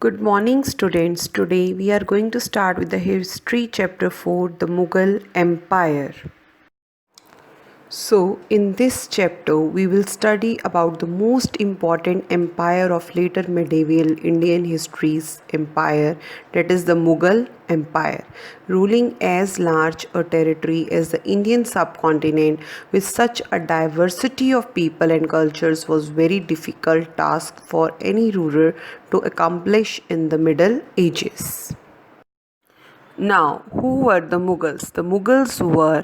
Good morning, students. Today we are going to start with the history chapter 4, the Mughal Empire. So, in this chapter, we will study about the most important empire of later medieval Indian history's empire, that is the Mughal Empire, ruling as large a territory as the Indian subcontinent with such a diversity of people and cultures was very difficult task for any ruler to accomplish in the Middle Ages. Now, who were the Mughals? The Mughals were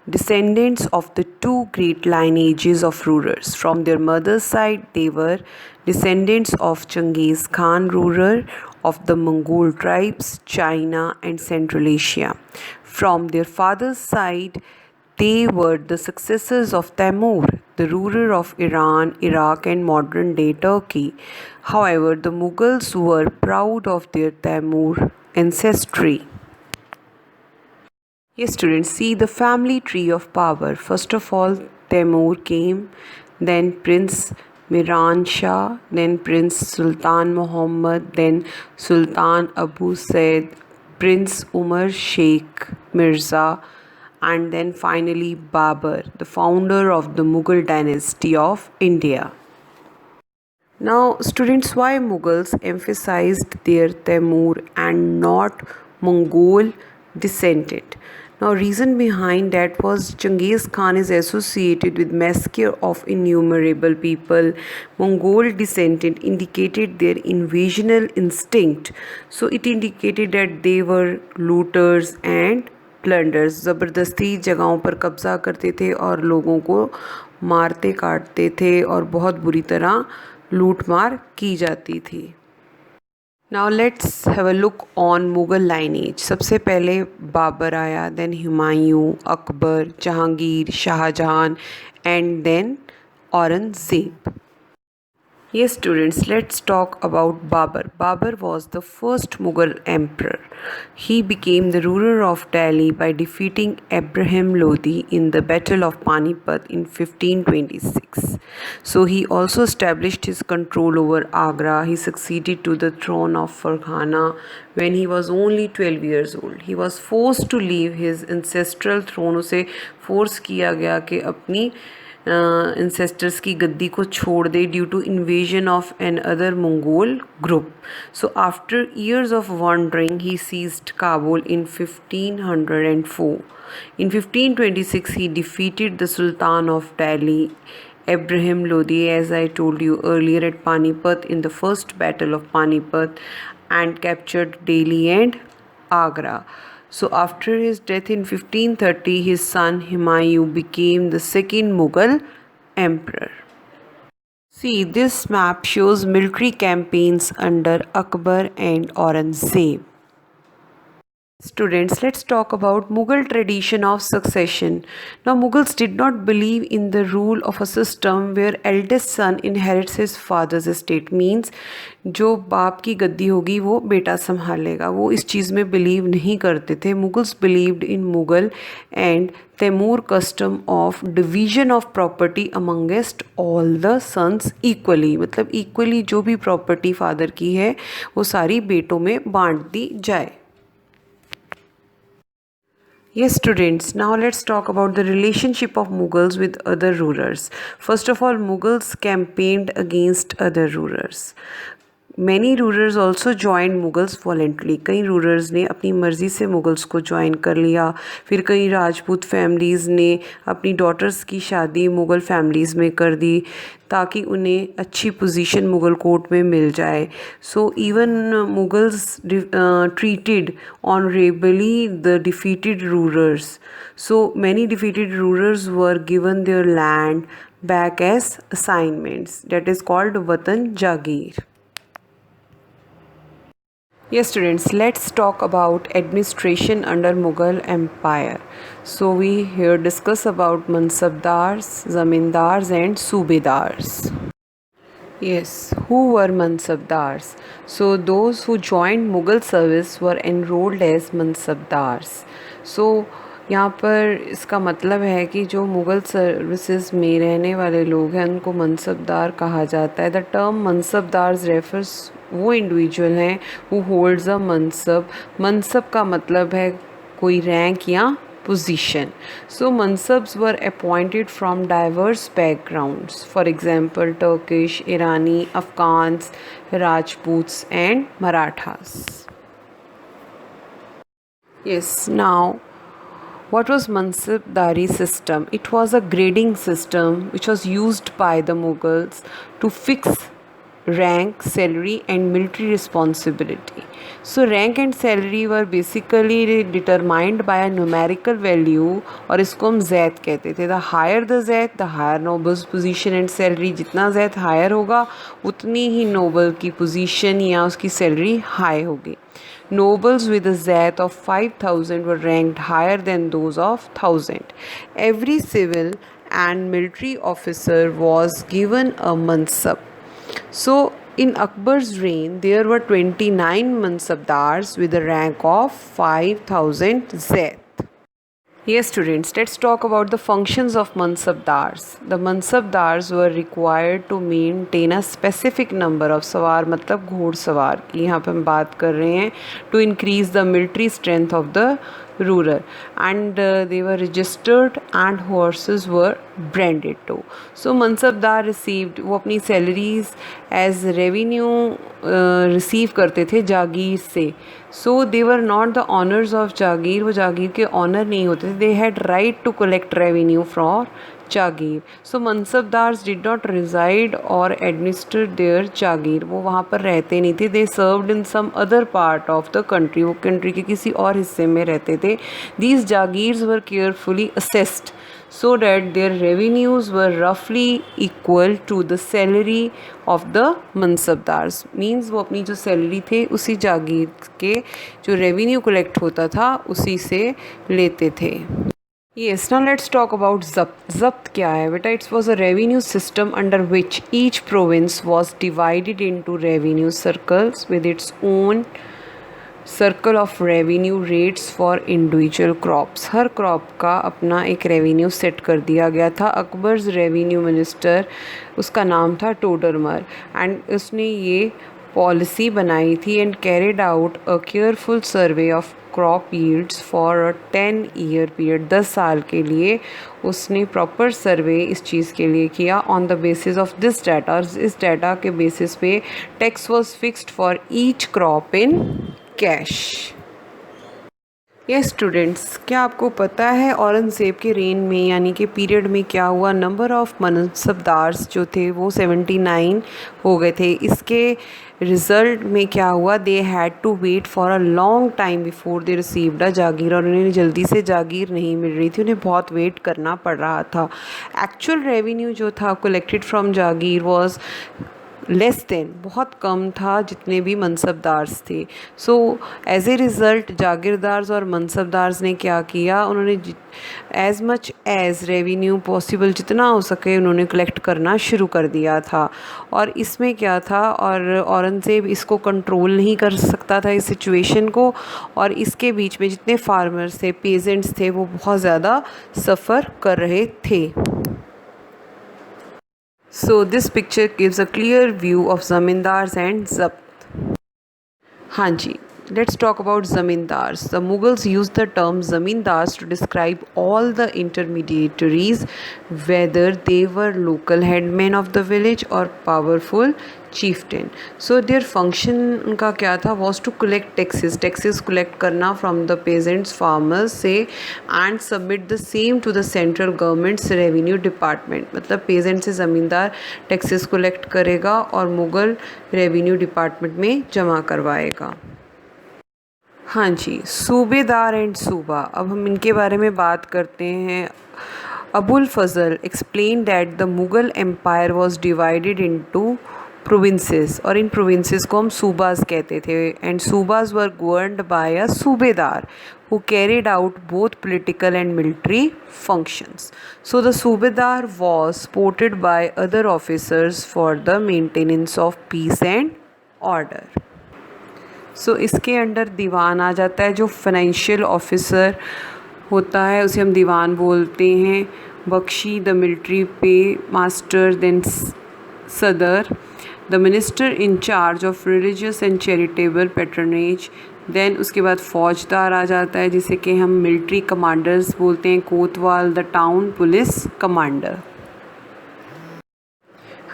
descendants of the two great lineages of rulers. From their mother's side, they were descendants of Genghis Khan, ruler of the Mongol tribes, China, and Central Asia. From their father's side, they were the successors of Timur, the ruler of Iran, Iraq, and modern day Turkey. However, the Mughals were proud of their Timur ancestry. Yes, students, see the family tree of power. First of all, Timur came, then Prince Miran Shah, then Prince Sultan Muhammad, then Sultan Abu Said, Prince Umar Sheikh Mirza, and then finally Babur, the founder of the Mughal dynasty of India. Now, students, why Mughals emphasized their Timur and not Mongol descendant? Now, reason behind that was Genghis Khan is associated with massacre of innumerable people. Mongol descendant indicated their invasional instinct. So, it indicated that they were looters and प्लंडर्स ज़बरदस्ती जगहों पर कब्ज़ा करते थे और लोगों को मारते काटते थे और बहुत बुरी तरह लूट मार की जाती थी. Now let's have a look on Mughal lineage. सबसे पहले बाबर आया, then Humayun, Akbar, Jahangir, Shahjahan and then Aurangzeb. Yes, students, let's talk about Babur. Babur was the first Mughal emperor. He became the ruler of Delhi by defeating Ibrahim Lodi in the Battle of Panipat in 1526. So he also established his control over Agra. He succeeded to the throne of Farghana when he was only 12 years old. He was forced to leave his ancestral throne. उसे force किया गया कि अपनी ancestors की गद्दी को छोड़ दे due to invasion of another Mongol group. So after years of wandering, he seized Kabul in 1504. In 1526, he defeated the Sultan of Delhi, Ibrahim Lodi, as I told you earlier, at Panipat in the first battle of Panipat, and captured Delhi and Agra. So after his death in 1530, his son Humayun became the second Mughal emperor. See, this map shows military campaigns under Akbar and Aurangzeb. Students, let's talk about Mughal tradition of succession. Now, Mughals did not believe in the rule of a system where eldest son inherits his father's estate. Means जो बाप की गद्दी होगी वो बेटा संभालेगा, वो इस चीज़ में बिलीव नहीं करते थे. Mughals believed in Mughal and Timur custom of division of property amongst all the sons equally. मतलब equally जो भी property father की है वो सारी बेटों में बांट दी जाए. Yes, students, now let's talk about the relationship of Mughals with other rulers. First of all, Mughals campaigned against other rulers. Many rulers also joined Mughals voluntarily. कई rulers ने अपनी मर्ज़ी से Mughals को join कर लिया. फिर कई राजपूत families ने अपनी daughters की शादी Mughal families में कर दी ताकि उन्हें अच्छी position Mughal court में मिल जाए. So even Mughals treated honorably the defeated rulers. So many defeated rulers were given their land back as assignments. That is called Watan Jagir. Yes, students, let's talk about administration under Mughal Empire. So we here discuss about Mansabdars, Zamindars and Subedars. Yes, who were Mansabdars? So those who joined Mughal service were enrolled as Mansabdars. So यहाँ पर इसका मतलब है कि जो Mughal services में रहने वाले लोग हैं उनको मनसबदार कहा जाता है. द टर्म मनसबदार्स रेफर्स वो इंडिविजुअल हैं हु होल्ड्स अ मनसब। मनसब का मतलब है कोई रैंक या position. So mansabs were appointed from diverse backgrounds. For example, Turkish, Irani, Afghans, Rajputs and Marathas. Yes, now what was Mansabdari system? It was a grading system which was used by the Mughals to fix rank, salary and military responsibility. So rank and salary were basically determined by a numerical value और इसको हम जैद कहते थे. The higher the zat, the higher noble's position and salary. जितना Zaid higher होगा उतनी ही noble की position या उसकी salary high होगी. Nobles with a zat of 5,000 were ranked higher than those of 1,000. Every civil and military officer was given a mansab. So in Akbar's reign, there were 29 mansabdars with a rank of 5,000 zat. Yes, students, let's talk about the functions of mansabdars. The mansabdars were required to maintain a specific number of सवार मतलब घोड़सवार की यहाँ पे हम बात कर रहे हैं to increase the military strength of the ruler and they were registered and horses were branded too. So mansabdar received वो अपनी salaries as revenue receive करते थे जागीर से. So they were not the owners of जागीर, वो जागीर के honour नहीं होते थे. They had right to collect revenue from Jagir. So mansabdars did not reside or administer their जागीर. वो वहाँ पर रहते नहीं थे. They served in some other part of the country. वो country के किसी और हिस्से में रहते थे. These jagirs were carefully assessed so that their revenues were roughly equal to the salary of the mansabdars. Means वो अपनी जो सैलरी थे उसी जागीर के जो रेवेन्यू कलेक्ट होता था उसी से लेते थे. Yes, now let's talk about ज़ब्त. ज़ब्त क्या है बेटा? It was a revenue system under which each province was divided into revenue circles with its own circle of revenue rates for individual crops. Her crop का अपना एक revenue set कर दिया गया था. अकबर्स रेवेन्यू मिनिस्टर उसका नाम था टोडरमल एंड उसने ये पॉलिसी बनाई थी and carried out a careful survey of crop yields for a 10-year period. 10 साल के लिए उसने प्रॉपर सर्वे इस चीज़ के लिए किया. On the basis of this data, इस डाटा के बेसिस पे tax was fixed for each crop in cash. ये स्टूडेंट्स, क्या आपको पता है औरंगज़ेब के रेन में यानी कि पीरियड में क्या हुआ? नंबर ऑफ़ मनसबदार्स जो थे वो 79 हो गए थे. इसके रिज़ल्ट में क्या हुआ? They had to wait for a long time before they received a jagir. और उन्हें जल्दी से जागीर नहीं मिल रही थी, उन्हें बहुत वेट करना पड़ रहा था. एक्चुअल रेवेन्यू जो था collected from Jagir was less than, बहुत कम था जितने भी मनसबदार्स थे. सो एज ए रिज़ल्ट जागीरदार्स और मनसबदार्स ने क्या किया? उन्होंने as much as revenue possible जितना हो सके उन्होंने कलेक्ट करना शुरू कर दिया था. और इसमें क्या था, और औरंगज़ेब इसको कंट्रोल नहीं कर सकता था इस सिचुएशन को, और इसके बीच में जितने फार्मर्स थे, पेजेंट्स थे, वो बहुत ज़्यादा सफ़र कर रहे थे. So this picture gives a clear view of zamindars and zabt. हाँ जी, let's talk about zamindars. The Mughals used the term zamindars to describe all the intermediaries, whether they were local headmen of the village or powerful chieftain. So their function उनका क्या था? Was to collect taxes. Taxes collect करना from the peasants, farmers से and submit the same to the central government's revenue department. मतलब peasant से ज़मींदार taxes collect करेगा और मुग़ल revenue department में जमा करवाएगा. हाँ जी, सूबेदार एंड सूबा. अब हम इनके बारे में बात करते हैं. Abul Fazal explain that the Mughal empire was divided into provinces, और इन प्रोविंसेस को हम सूबाज कहते थे. And subahs were governed by a subedar who carried out both political and military functions. So the सूबेदार was supported by other officers for the maintenance of peace and order. So इसके under दीवान आ जाता है. जो फाइनेंशियल ऑफिसर होता है उसे हम दीवान बोलते हैं. Bakhshi the military paymaster, then sadr, the minister in charge of religious and charitable patronage. Then उसके बाद फौजदार आ जाता है जिसे कि हम मिलिट्री कमांडर्स बोलते हैं, कोतवाल द टाउन पुलिस कमांडर।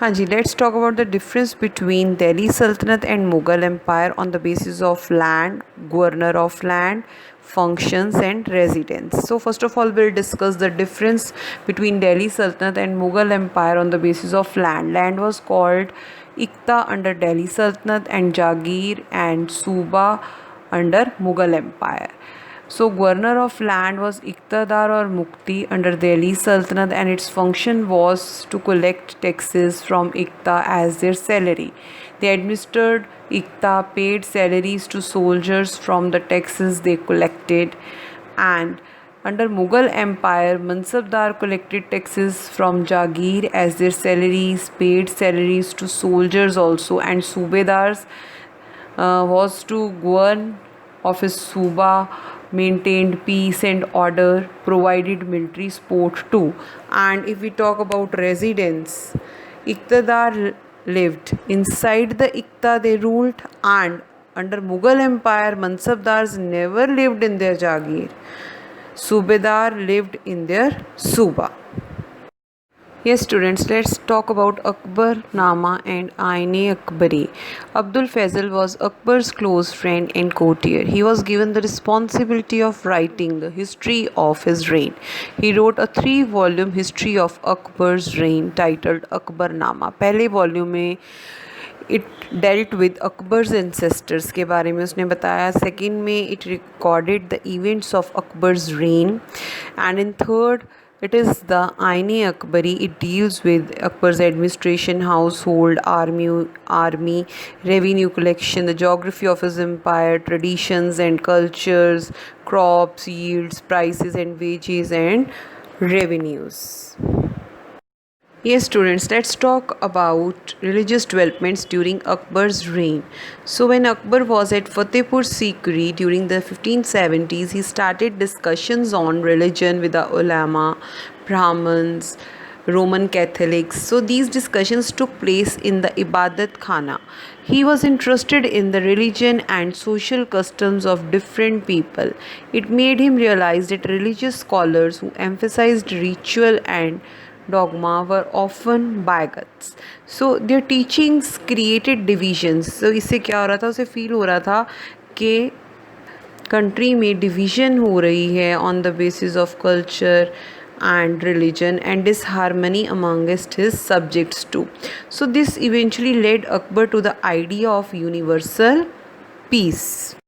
हाँ जी, let's talk about the difference between Delhi Sultanate and Mughal empire on the basis of land, governor of land, functions and residence. So first of all we'll discuss the difference between Delhi Sultanate and Mughal Empire on the basis of land. Land was called Ikta under Delhi Sultanate and Jagir and Suba under Mughal Empire. So governor of land was Iqtadar or Mukti under Delhi Sultanate, and its function was to collect taxes from Iqta as their salary. They administered Iqta, paid salaries to soldiers from the taxes they collected, and under Mughal Empire, Mansabdar collected taxes from Jagir as their salaries, paid salaries to soldiers also, and Subedars was to govern of his Suba, maintained peace and order, provided military support too. And if we talk about residence, Iqtadar lived inside the Iqta they ruled, and under Mughal Empire, Mansabdars never lived in their Jagir. Subedar lived in their Suba. Yes students, let's talk about Akbar Nama and Aine Akbari. Abdul Faisal was Akbar's close friend and courtier. He was given the responsibility of writing the history of his reign. He wrote a 3-volume history of Akbar's reign titled Akbar Nama. पहले volume में it dealt with Akbar's ancestors के बारे में उसने बताया. Second में it recorded the events of Akbar's rain, and in third it is the Aine Akbari. It deals with Akbar's administration, household, army, revenue collection, the geography of his empire, traditions and cultures, crops, yields, prices and wages, and revenues. Yes students, let's talk about religious developments during Akbar's reign. So when Akbar was at Fatehpur Sikri during the 1570s, he started discussions on religion with the ulama, Brahmins, Roman Catholics. So these discussions took place in the Ibadat Khana. He was interested in the religion and social customs of different people. It made him realize that religious scholars who emphasized ritual and dogma were often bigots. So their teachings created divisions. So इससे क्या हो रहा था, उसे feel हो रहा था कि कंट्री में डिवीज़न हो रही है on the basis of culture and religion, and disharmony amongst his subjects too. So this eventually led Akbar to the idea of universal peace.